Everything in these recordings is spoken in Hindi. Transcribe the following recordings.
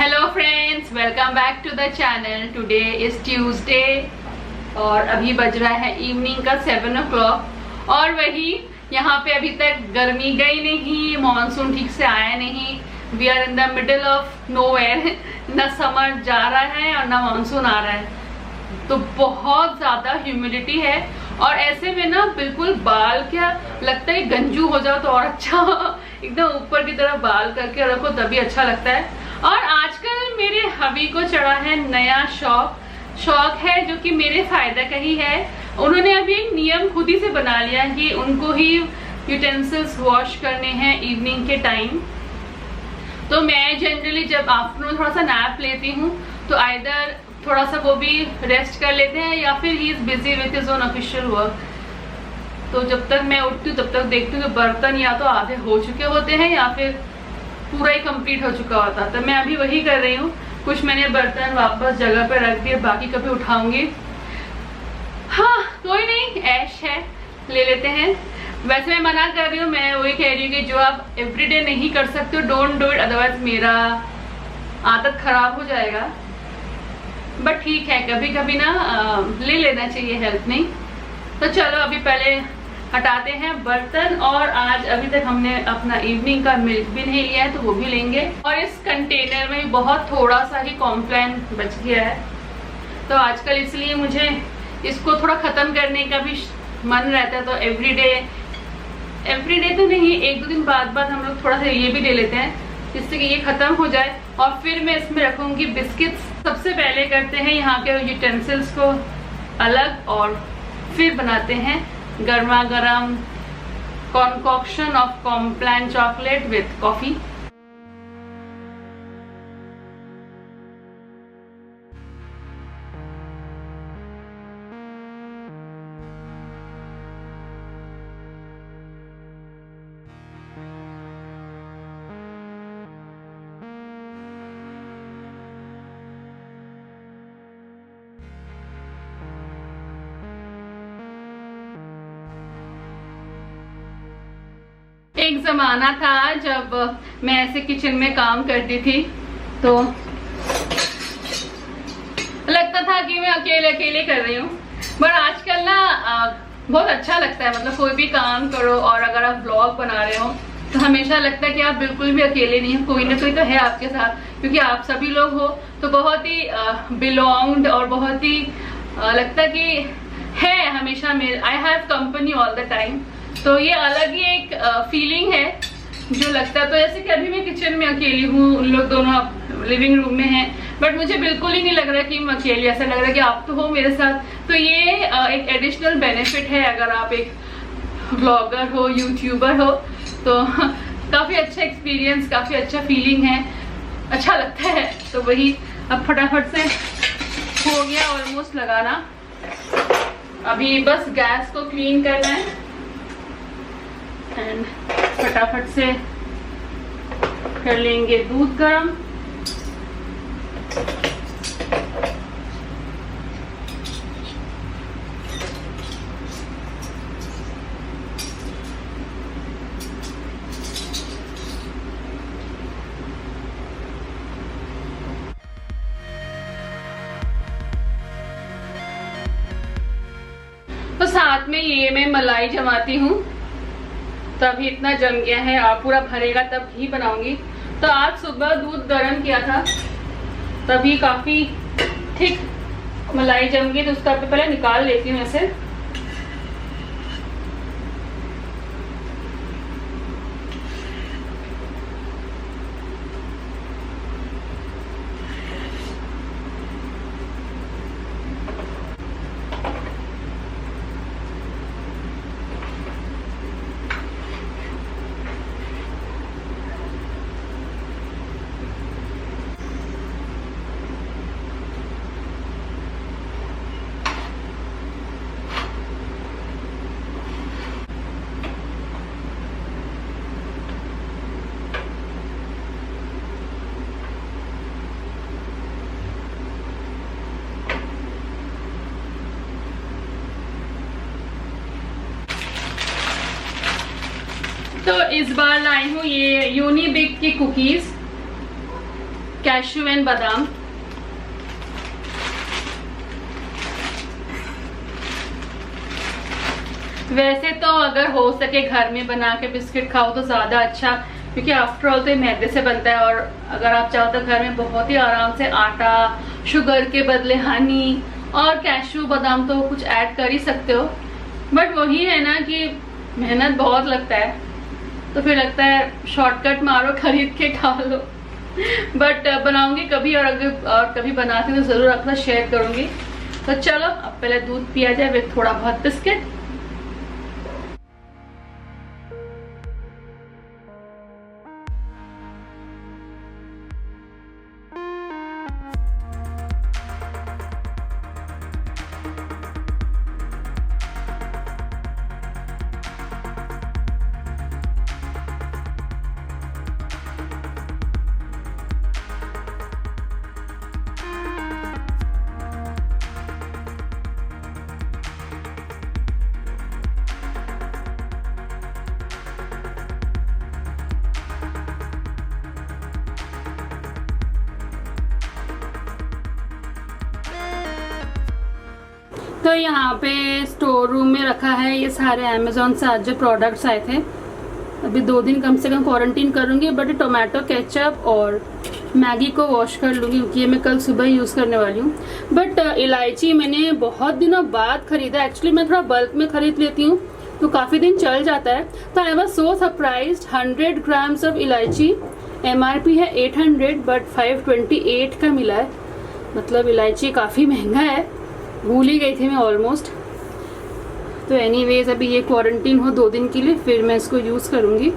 Hello friends, welcome back to the channel. Today is Tuesday और अभी बज रहा है इवनिंग का 7 o'clock। और वही यहाँ पे अभी तक गर्मी गई नहीं, मॉनसून ठीक से आया नहीं। We are in the middle of nowhere. न समर जा रहा है और न मॉनसून आ रहा है, तो बहुत ज्यादा ह्यूमिडिटी है। और ऐसे में ना बिल्कुल बाल क्या लगता है गंजू हो जाओ तो और अच्छा, एकदम ऊपर की तरफ बाल करके रखो तभी अच्छा लगता है। और आजकल मेरे हबी को चढ़ा है नया शौक है जो कि मेरे फायदा का ही है। उन्होंने अभी एक नियम खुद ही से बना लिया कि उनको ही यूटेंसिल्स वॉश करने हैं इवनिंग के टाइम। तो मैं जनरली जब आफ्टरनून थोड़ा सा नैप लेती हूँ तो आइदर थोड़ा सा वो भी रेस्ट कर लेते हैं या फिर he is busy with his own official work. तो जब तक मैं उठती हूँ तब तक देखती हूँ कि बर्तन या तो आधे हो चुके होते हैं या फिर पूरा ही कंप्लीट हो चुका होता। तो मैं अभी वही कर रही हूँ। कुछ मैंने बर्तन वापस जगह पर रख दिए, बाकी कभी उठाऊंगी। हाँ कोई नहीं, ऐश है, ले लेते हैं। वैसे मैं मना कर रही हूँ, मैं वही कह रही हूँ कि जो आप एवरीडे नहीं कर सकते हो डोंट डू इट, अदरवाइज मेरा आदत खराब हो जाएगा। बट ठीक है, कभी कभी ना ले लेना चाहिए, हेल्प नहीं। तो चलो अभी पहले हटाते हैं बर्तन। और आज अभी तक हमने अपना इवनिंग का मिल्क भी नहीं लिया है तो वो भी लेंगे। और इस कंटेनर में बहुत थोड़ा सा ही कॉम्प्लान बच गया है, तो आजकल इसलिए मुझे इसको थोड़ा खत्म करने का भी मन रहता है। तो एवरीडे तो नहीं, एक दो दिन बाद हम लोग थोड़ा सा ये भी ले लेते हैं जिससे कि ये खत्म हो जाए। और फिर मैं इसमें रखूंगी बिस्किट्स। सबसे पहले करते हैं यहाँ के यूटेंसिल्स को अलग और फिर बनाते हैं गर्मा गर्म concoction of Complan chocolate with coffee. एक जमाना था जब मैं ऐसे किचन में काम करती थी तो लगता था कि मैं अकेले कर रही हूँ। पर आजकल ना बहुत अच्छा लगता है, मतलब कोई भी काम करो और अगर आप ब्लॉग बना रहे हो तो हमेशा लगता है कि आप बिल्कुल भी अकेले नहीं हो, कोई ना कोई तो है आपके साथ। क्योंकि आप सभी लोग हो तो बहुत ही बिलोंग्ड और बहुत ही लगता कि है हमेशा मेरे, I have company all the time. तो ये अलग ही एक फीलिंग है जो लगता है। तो जैसे कि अभी मैं किचन में अकेली हूँ, उन लोग दोनों लिविंग रूम में हैं, बट मुझे बिल्कुल ही नहीं लग रहा कि मैं अकेली, ऐसा लग रहा है कि आप तो हो मेरे साथ। तो ये एक एडिशनल बेनिफिट है अगर आप एक ब्लॉगर हो, यूट्यूबर हो, तो काफी अच्छा एक्सपीरियंस, काफी अच्छा फीलिंग है, अच्छा लगता है। तो वही अब फटाफट से हो गया ऑलमोस्ट लगाना। अभी बस गैस को क्लीन करना है एंड फटाफट से कर लेंगे दूध गर्म। तो साथ में ये मैं मलाई जमाती हूँ, तभी इतना जम गया है। आप पूरा भरेगा तब घी बनाऊंगी। तो आज सुबह दूध गर्म किया था तभी काफी ठीक मलाई जम गई, तो उसका पहले निकाल लेती हूँ ऐसे। तो इस बार लाई हूँ ये यूनिबिक की कुकीज। कैशू एंड बादाम। वैसे तो अगर हो सके घर में बना के बिस्किट खाओ तो ज्यादा अच्छा, क्योंकि आफ्टर ऑल तो ये मैदे से बनता है। और अगर आप चाहो तो घर में बहुत ही आराम से आटा, शुगर के बदले हनी और कैशू बादाम तो कुछ ऐड कर ही सकते हो। बट वही है ना कि मेहनत बहुत लगता है, तो फिर लगता है शॉर्टकट मारो, खरीद के खा लो। बट बनाऊंगी कभी, और अगर कभी बनाती तो जरूर आपके साथ शेयर करूंगी। तो चलो अब पहले दूध पिया जाए विद थोड़ा बहुत बिस्किट। तो यहाँ पे स्टोर रूम में रखा है ये सारे अमेजोन से आज जो प्रोडक्ट्स आए थे। अभी 2 दिन कम से कम क्वारंटीन करूँगी, बट टोमेटो केचप और मैगी को वॉश कर लूँगी क्योंकि ये मैं कल सुबह ही यूज़ करने वाली हूँ। बट इलायची मैंने बहुत दिनों बाद खरीदा। एक्चुअली मैं थोड़ा बल्क में खरीद लेती हूँ तो काफ़ी दिन चल जाता है। तो I was so surprised, 100 grams of इलायची, MRP है 800 बट 528 का मिला है। मतलब इलायची काफ़ी महंगा है, भूल ही गई थी मैं ऑलमोस्ट। तो एनीवेज अभी ये क्वारंटीन हो 2 दिन के लिए, फिर मैं इसको यूज़ करूँगी।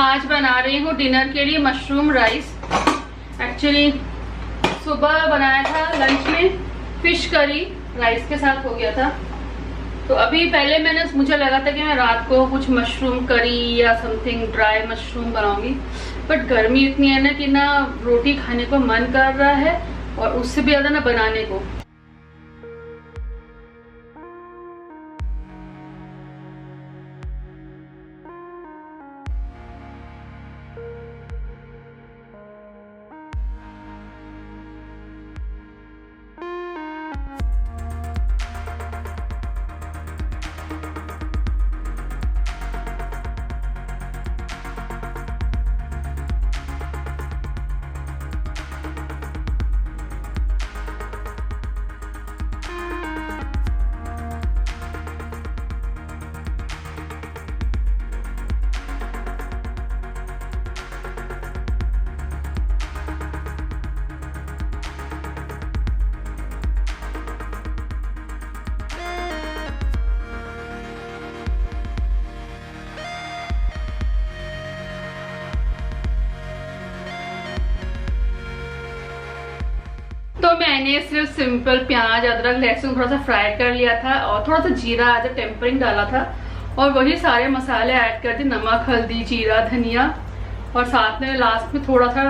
आज बना रही हूँ डिनर के लिए मशरूम राइस। एक्चुअली सुबह बनाया था लंच में फिश करी, राइस के साथ हो गया था। तो अभी पहले मुझे लगा था कि मैं रात को कुछ मशरूम करी या समथिंग ड्राई मशरूम बनाऊंगी, बट गर्मी इतनी है ना कि ना रोटी खाने को मन कर रहा है और उससे भी ज्यादा ना बनाने को। तो मैंने सिर्फ सिंपल प्याज, अदरक, लहसुन थोड़ा सा फ्राई कर लिया था और थोड़ा सा जीरा एज अ टेम्परिंग डाला था और वही सारे मसाले ऐड कर दिए, नमक, हल्दी, जीरा, धनिया और साथ में लास्ट में थोड़ा सा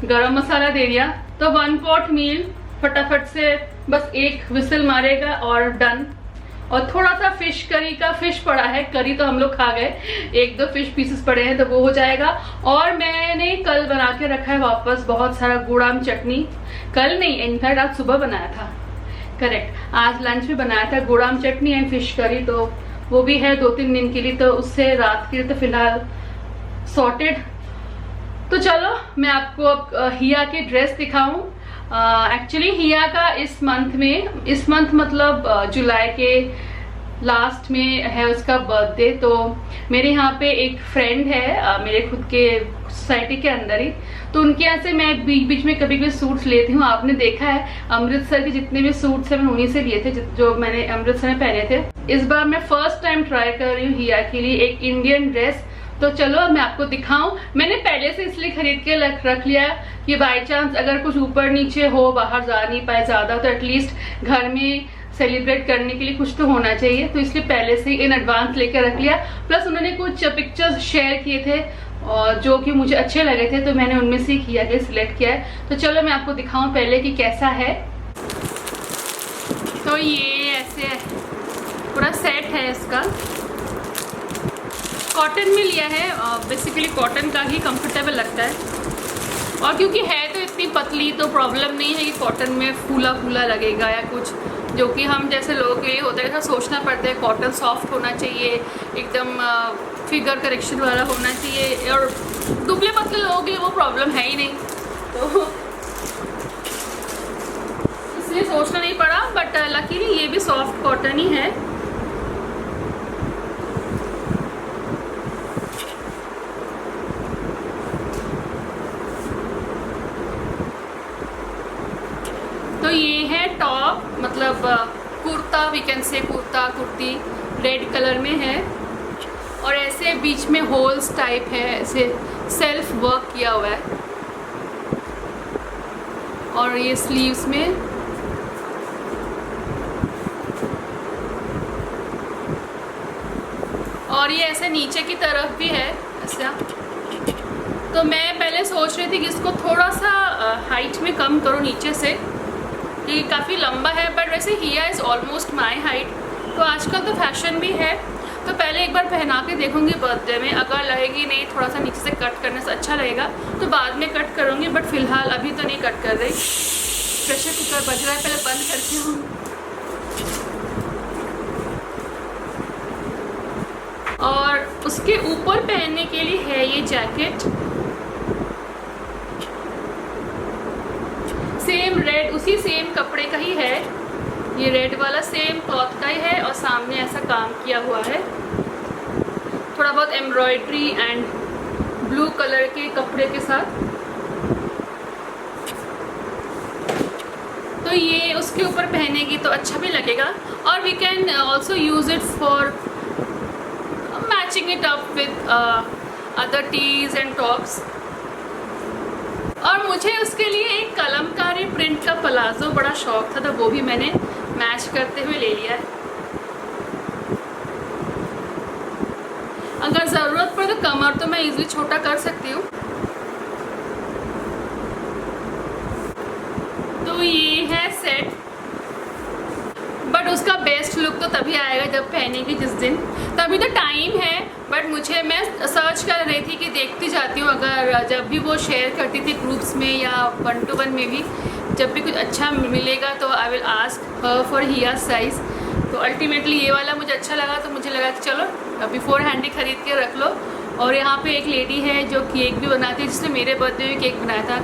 गरम मसाला दे दिया। तो 1 पॉट मील फटाफट से बस 1 विसल मारेगा और डन। और थोड़ा सा फिश करी का फिश पड़ा है, करी तो हम लोग खा गए, 1-2 फिश पीसेस पड़े हैं तो वो हो जाएगा। और मैंने कल बना के रखा है वापस बहुत सारा गुड़ाम चटनी, कल नहीं इनफैक्ट आज सुबह बनाया था, करेक्ट, आज लंच में बनाया था गुड़ाम चटनी एंड फिश करी, तो वो भी है 2-3 दिन के लिए, तो उससे रात के लिए तो फिलहाल सॉर्टेड। तो चलो मैं आपको अब हिया की ड्रेस दिखाऊं। एक्चुअली हिया का इस मंथ मतलब जुलाई के लास्ट में है उसका बर्थडे। तो मेरे यहाँ पे एक फ्रेंड है मेरे खुद के सोसाइटी के अंदर ही, तो उनके यहाँ से मैं बीच बीच में कभी कभी सूट्स लेती हूँ। आपने देखा है अमृतसर के जितने भी सूट्स हैं मैंने उन्हीं से लिए थे जो मैंने अमृतसर में पहने थे। इस बार मैं फर्स्ट टाइम ट्राई कर रही हूँ हिया के लिए एक इंडियन ड्रेस। तो चलो अब मैं आपको दिखाऊं। मैंने पहले से इसलिए खरीद के रख लिया कि बाय चांस अगर कुछ ऊपर नीचे हो, बाहर जा नहीं पाए ज्यादा, तो एटलीस्ट घर में सेलिब्रेट करने के लिए कुछ तो होना चाहिए, तो इसलिए पहले से इन एडवांस लेकर रख लिया। प्लस उन्होंने कुछ पिक्चर्स शेयर किए थे और जो कि मुझे अच्छे लगे थे, तो मैंने उनमें से किया के सिलेक्ट किया है। तो चलो मैं आपको दिखाऊं पहले कि कैसा है। तो ये ऐसे पूरा सेट है इसका, कॉटन में लिया है। बेसिकली कॉटन का ही कंफर्टेबल लगता है, और क्योंकि है तो इतनी पतली तो प्रॉब्लम नहीं है कि कॉटन में फूला फूला लगेगा या कुछ, जो कि हम जैसे लोगों के लिए होता है, सोचना पड़ता है कॉटन सॉफ्ट होना चाहिए, एकदम फिगर करेक्शन वाला होना चाहिए, और दुबले पतले लोगों के लिए वो प्रॉब्लम है ही नहीं, तो इसलिए सोचना नहीं पड़ा। बट लकीली ये भी सॉफ्ट कॉटन ही है। तो ये है टॉप, मतलब kurta, we can say kurta kurti red colour में है, और ऐसे बीच में होल्स टाइप है, ऐसे सेल्फ वर्क किया हुआ है, और ये स्लीव्स में और ये ऐसे नीचे की तरफ भी है ऐसा। तो मैं पहले सोच रही थी कि इसको थोड़ा सा हाइट में कम करो नीचे से, ये काफ़ी लंबा है, बट वैसे हिया इज़ ऑलमोस्ट माई हाइट, तो आजकल तो फैशन भी है। तो पहले एक बार पहना के देखूंगी बर्थडे में, अगर लगेगी नहीं थोड़ा सा नीचे से कट करने से अच्छा लगेगा तो बाद में कट करूँगी, बट फिलहाल अभी तो नहीं कट कर रही। प्रेशर कुकर बज रहा है, पहले बंद करती हूँ। और उसके ऊपर पहनने के लिए है ये जैकेट, सेम रेड, उसी सेम कपड़े का ही है, ये रेड वाला सेम क्लॉथ का ही है, और सामने ऐसा काम किया हुआ है, थोड़ा बहुत एम्ब्रॉयडरी एंड ब्लू कलर के कपड़े के साथ। तो ये उसके ऊपर पहनेगी तो अच्छा भी लगेगा, और we can also use it for matching it up with other tees and tops. और मुझे उसके लिए एक कलमकारी प्रिंट का प्लाजो बड़ा शौक था, तो वो भी मैंने मैच करते हुए ले लिया है। अगर ज़रूरत पड़े तो कमर तो मैं इजीली छोटा कर सकती हूँ। तो ये है सेट, बट उसका बेस्ट लुक तो तभी आएगा जब पहनेगी जिस दिन, तभी तो टाइम है। बट मैं सर्च कर रही थी कि देखती जाती हूँ, अगर जब भी वो शेयर करती थी ग्रुप्स में या 1 to 1 में भी, जब भी कुछ अच्छा मिलेगा तो I will ask her for हिया साइज़। तो अल्टीमेटली ये वाला मुझे अच्छा लगा, तो मुझे लगा कि चलो बिफोर हैंड ही खरीद के रख लो। और यहाँ पे एक लेडी है जो केक भी बनाती है, जिसने मेरे बर्थडे में केक बनाया था,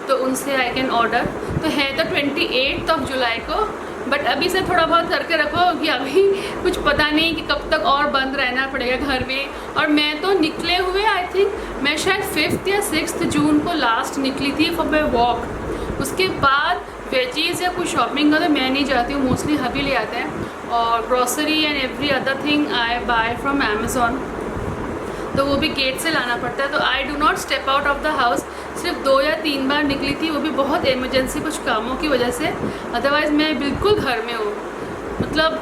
तो उनसे आई कैन ऑर्डर। तो है तो 28 जुलाई को, बट अभी से थोड़ा बहुत करके रखो कि अभी कुछ पता नहीं कि कब तक और बंद रहना पड़ेगा घर में। और मैं तो निकले हुए आई थिंक मैं शायद 5 या 6 जून को लास्ट निकली थी फॉर माई वॉक। उसके बाद वेजीज या कुछ शॉपिंग का तो मैं नहीं जाती हूँ, मोस्टली हबी ले आते हैं, और grocery and every other thing I buy from Amazon, तो वो भी गेट से लाना पड़ता है। तो I do not step out of the house. सिर्फ 2 या 3 बार निकली थी, वो भी बहुत इमरजेंसी कुछ कामों की वजह से, अदरवाइज़ मैं बिल्कुल घर में हूँ। मतलब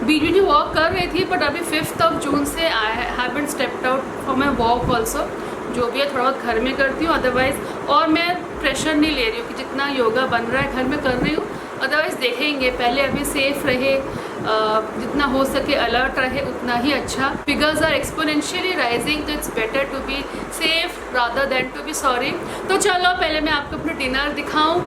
बीच में वॉक कर रही थी, बट अभी 5 जून से I have been stepped out for my walk also. जो भी है थोड़ा बहुत घर में करती हूँ अदरवाइज़, और मैं प्रेशर नहीं ले रही हूँ कि जितना योगा बन रहा है घर में कर रही हूँ, अदरवाइज़ देखेंगे। पहले अभी सेफ़ रहे, जितना हो सके अलर्ट रहे उतना ही अच्छा। फिगर्स आर एक्सपोनेंशियली राइजिंग, तो it's better to be safe rather than to be sorry. तो चलो पहले मैं आपको अपना डिनर दिखाऊं।